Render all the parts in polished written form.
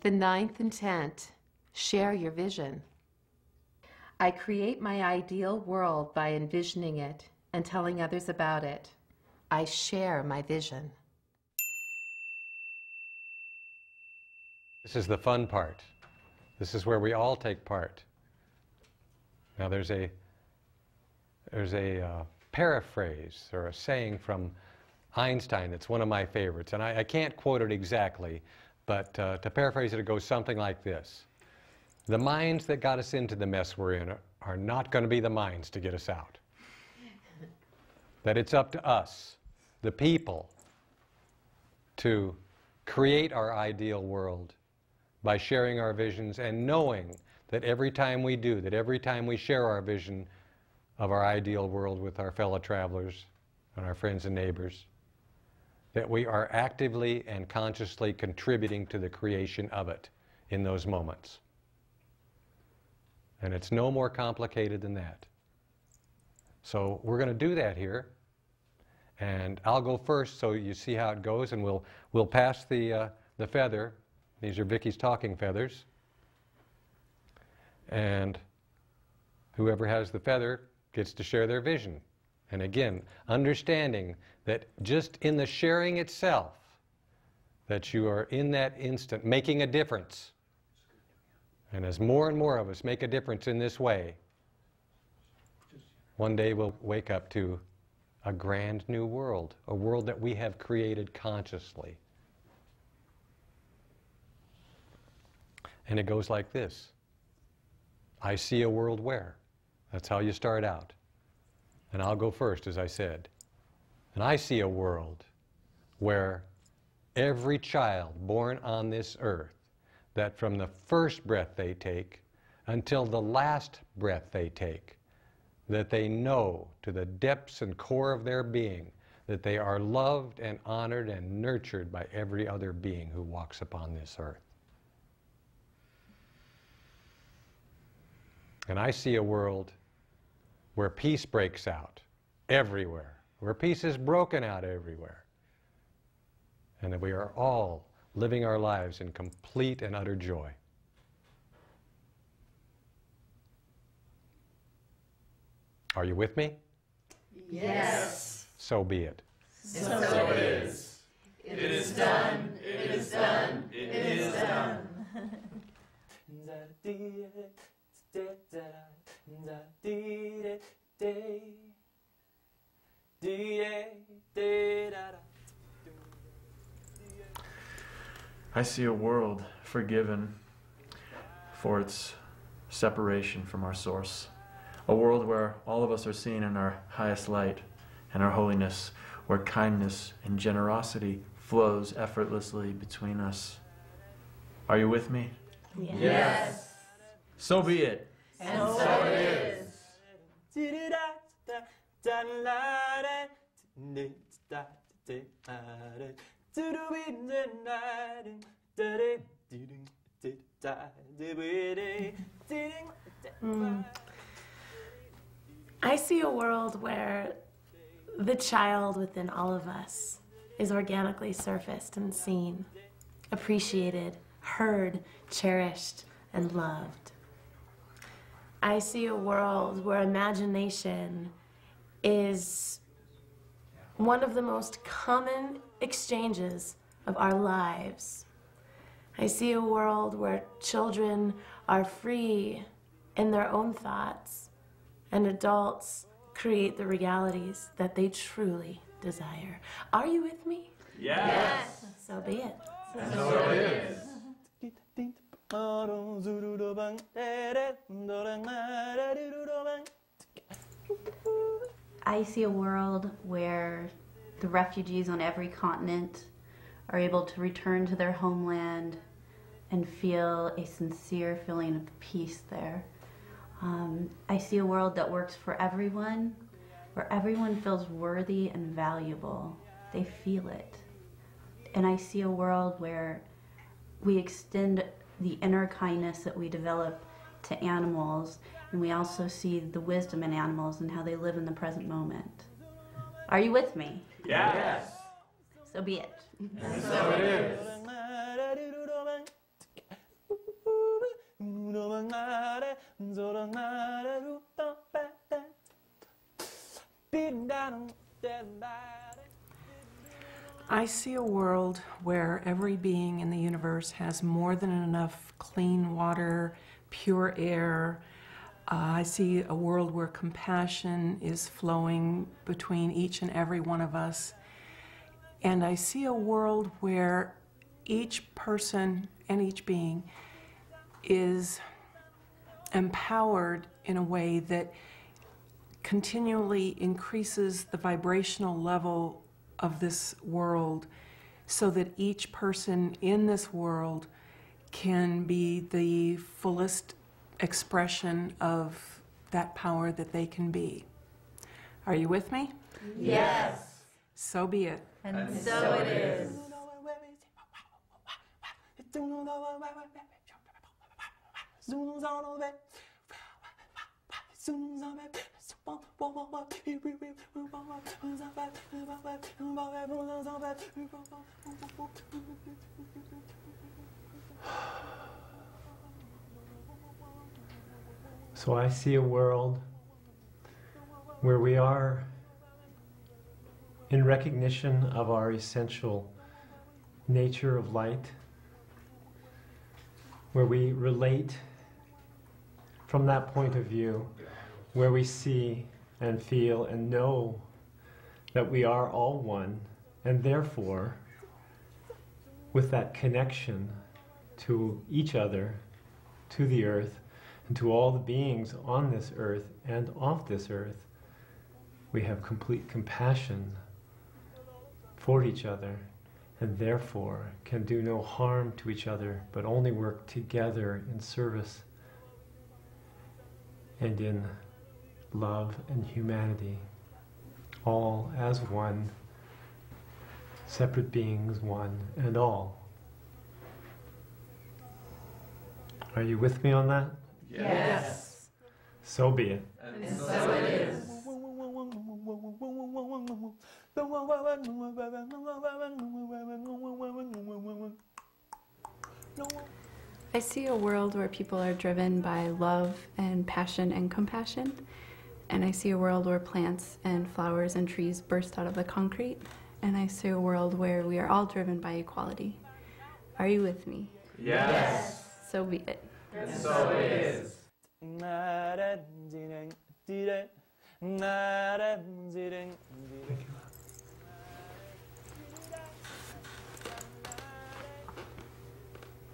The ninth intent, share your vision. I create my ideal world by envisioning it and telling others about it. I share my vision. This is the fun part. This is where we all take part. Now there's a paraphrase or a saying from Einstein that's one of my favorites, and I can't quote it exactly, but to paraphrase it, it goes something like this. The minds that got us into the mess we're in are not going to be the minds to get us out. That it's up to us, the people, to create our ideal world by sharing our visions and knowing that every time we do, that every time we share our vision of our ideal world with our fellow travelers and our friends and neighbors, that we are actively and consciously contributing to the creation of it in those moments. And it's no more complicated than that. So we're going to do that here. And I'll go first so you see how it goes, and we'll pass the feather. These are Vicki's talking feathers. And whoever has the feather gets to share their vision. And again, understanding that just in the sharing itself, that you are in that instant making a difference. And as more and more of us make a difference in this way, one day we'll wake up to a grand new world, a world that we have created consciously. And it goes like this. I see a world where. That's how you start out. And I'll go first, as I said. And I see a world where every child born on this earth, that from the first breath they take until the last breath they take, that they know to the depths and core of their being that they are loved and honored and nurtured by every other being who walks upon this earth. And I see a world where peace breaks out everywhere, where peace is broken out everywhere, and that we are all living our lives in complete and utter joy. Are you with me? Yes. So be it. So it is. It is done. It is done. It is done. I see a world forgiven for its separation from our source. A world where all of us are seen in our highest light and our holiness, where kindness and generosity flows effortlessly between us. Are you with me? Yes. So be it. And so it is. I see a world where the child within all of us is organically surfaced and seen, appreciated, heard, cherished, and loved. I see a world where imagination is one of the most common exchanges of our lives. I see a world where children are free in their own thoughts, and adults create the realities that they truly desire. Are you with me? Yes. So be it. And so it is. I see a world where the refugees on every continent are able to return to their homeland and feel a sincere feeling of peace there. I see a world that works for everyone, where everyone feels worthy and valuable. They feel it. And I see a world where we extend the inner kindness that we develop to animals, and we also see the wisdom in animals and how they live in the present moment. Are you with me? Yes. So be it. And so it is. I see a world where every being in the universe has more than enough clean water, pure air. I see a world where compassion is flowing between each and every one of us. And I see a world where each person and each being is empowered in a way that continually increases the vibrational level of this world so that each person in this world can be the fullest expression of that power that they can be. Are you with me? Yes. So be it. And So it is. So I see a world where we are in recognition of our essential nature of light, where we relate from that point of view, where we see and feel and know that we are all one, and therefore, with that connection to each other, to the earth, and to all the beings on this earth and off this earth, we have complete compassion for each other, and therefore can do no harm to each other, but only work together in service and in love and humanity, all as one, separate beings, one and all. Are you with me on that? Yes. So be it. And so it is. I see a world where people are driven by love and passion and compassion. And I see a world where plants and flowers and trees burst out of the concrete. And I see a world where we are all driven by equality. Are you with me? Yes. So be it. And so it is.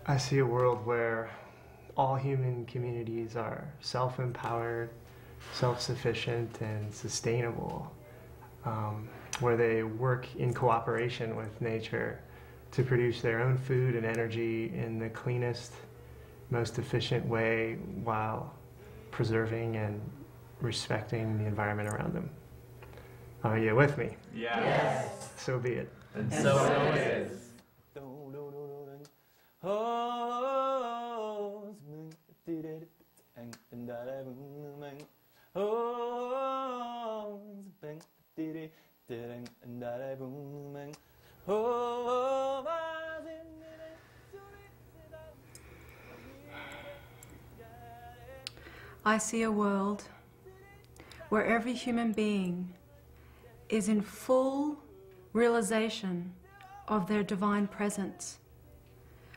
I see a world where all human communities are self-empowered, self-sufficient, and sustainable, where they work in cooperation with nature to produce their own food and energy in the cleanest, most efficient way while preserving and respecting the environment around them. Are you with me? Yes. So be it. And so it is. I see a world where every human being is in full realization of their divine presence,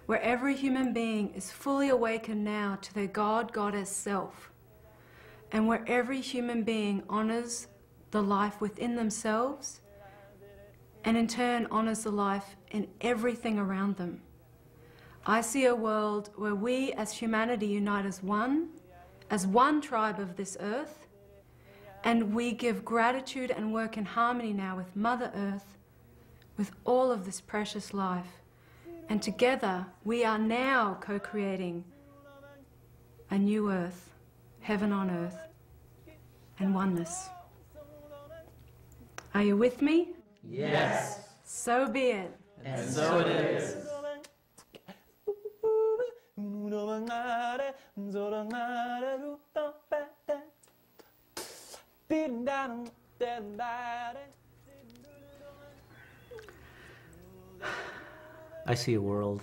where every human being is fully awakened now to their God, Goddess self, and where every human being honors the life within themselves and in turn honors the life in everything around them. I see a world where we as humanity unite as one tribe of this earth, and we give gratitude and work in harmony now with Mother Earth, with all of this precious life. And together we are now co-creating a new earth, heaven on earth, and oneness. Are you with me? Yes. So be it. And so it is. I see a world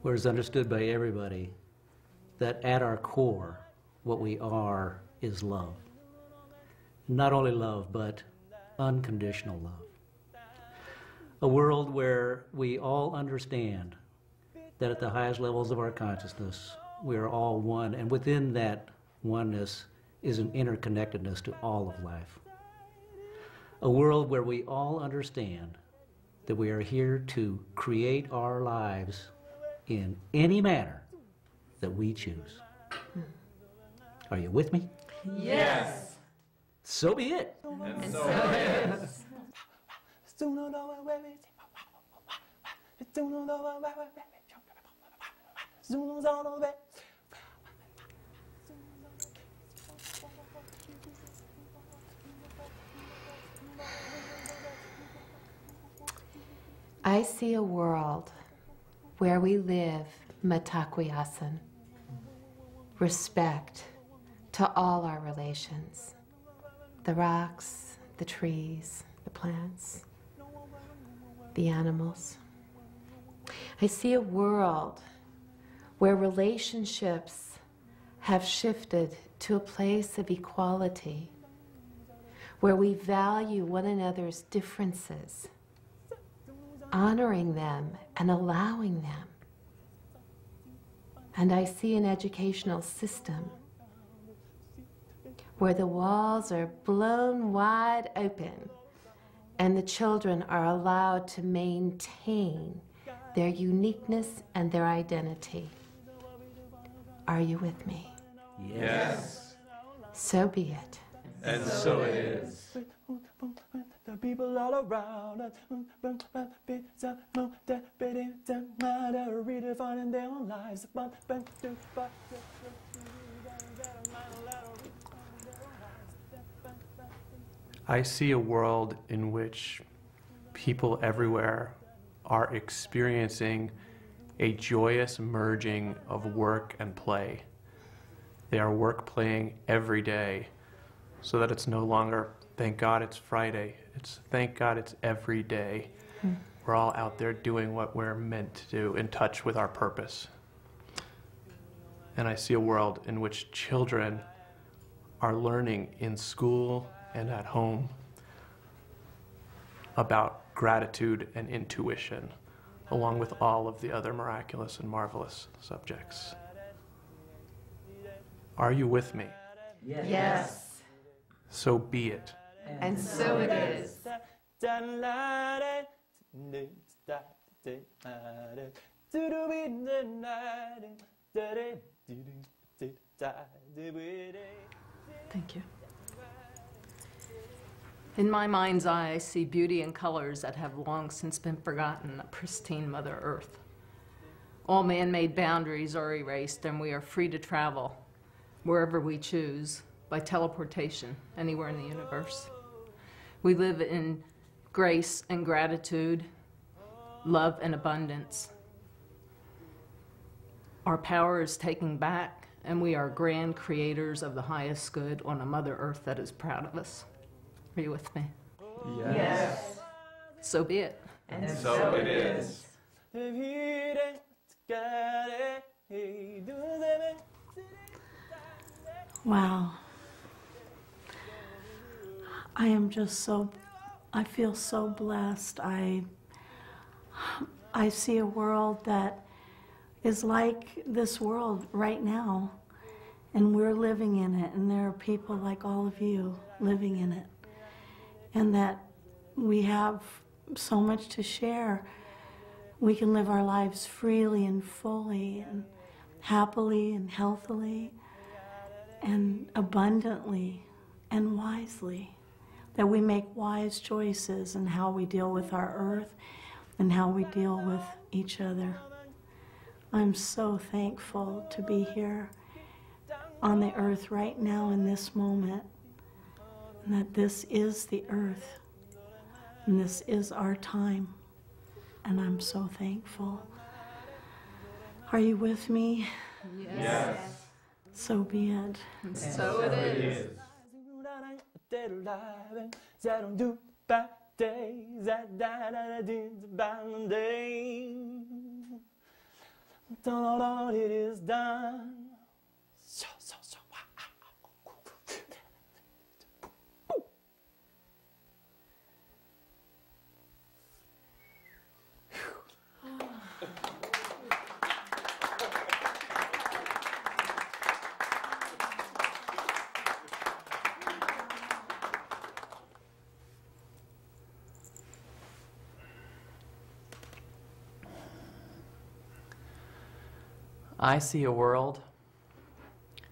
where it's understood by everybody that at our core, what we are is love. Not only love, but unconditional love. A world where we all understand that at the highest levels of our consciousness, we are all one, and within that oneness is an interconnectedness to all of life. A world where we all understand that we are here to create our lives in any manner that we choose. Are you with me? Yes. So be it. And so it is. I see a world where we live matakuyasan, respect to all our relations, the rocks, the trees, the plants, the animals. I see a world where relationships have shifted to a place of equality, where we value one another's differences, honoring them and allowing them. And I see an educational system where the walls are blown wide open and the children are allowed to maintain their uniqueness and their identity. Are you with me? Yes. So be it. And so it is. The people all around us, redefining their own lives. I see a world in which people everywhere are experiencing a joyous merging of work and play. They are work playing every day so that it's no longer, thank God it's Friday. It's thank God it's every day. We're all out there doing what we're meant to do, in touch with our purpose. And I see a world in which children are learning in school and at home about gratitude and intuition, along with all of the other miraculous and marvelous subjects. Are you with me? Yes. Yes. So be it. And so it is. Thank you. In my mind's eye, I see beauty and colors that have long since been forgotten, a pristine Mother Earth. All man-made boundaries are erased, and we are free to travel wherever we choose by teleportation, anywhere in the universe. We live in grace and gratitude, love and abundance. Our power is taken back, and we are grand creators of the highest good on a Mother Earth that is proud of us. Are you with me? Yes. So be it. And so it is. Wow. I am just so, I feel so blessed. I see a world that is like this world right now, and we're living in it, and there are people like all of you living in it, and that we have so much to share. We can live our lives freely and fully and happily and healthily and abundantly and wisely, that we make wise choices in how we deal with our earth and how we deal with each other. I'm so thankful to be here on the earth right now in this moment, and that this is the earth and this is our time, and I'm so thankful. Are you with me? Yes. So be it. And so it is. It is done. I see a world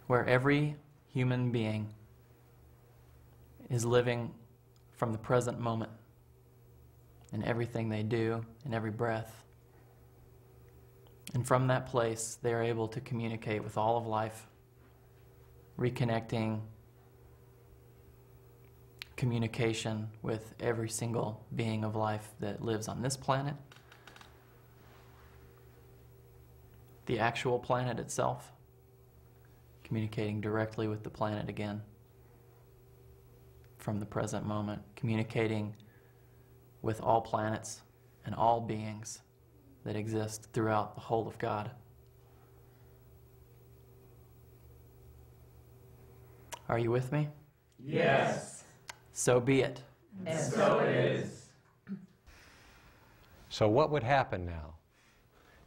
where every human being is living from the present moment in everything they do, in every breath. And from that place, they are able to communicate with all of life, reconnecting communication with every single being of life that lives on this planet, the actual planet itself, communicating directly with the planet again from the present moment, communicating with all planets and all beings that exist throughout the whole of God. Are you with me? Yes. So be it. And so it is. So what would happen now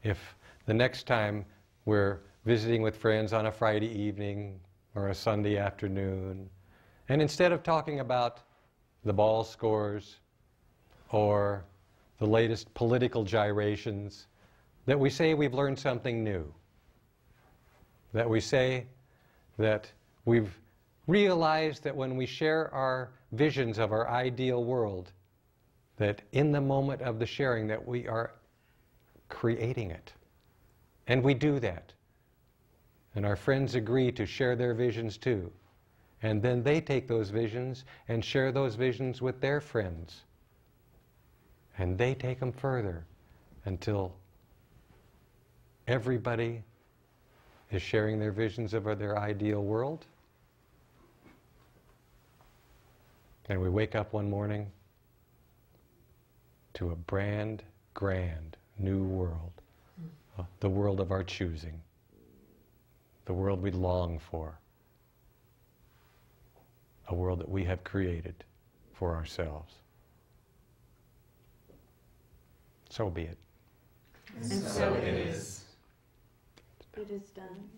if the next time we're visiting with friends on a Friday evening or a Sunday afternoon, and instead of talking about the ball scores or the latest political gyrations, that we say we've learned something new, that we say that we've realized that when we share our visions of our ideal world, that in the moment of the sharing that we are creating it. And we do that. And our friends agree to share their visions too. And then they take those visions and share those visions with their friends. And they take them further until everybody is sharing their visions of their ideal world. And we wake up one morning to a grand new world. The world of our choosing. The world we long for. A world that we have created for ourselves. So be it. And so it is. It is done.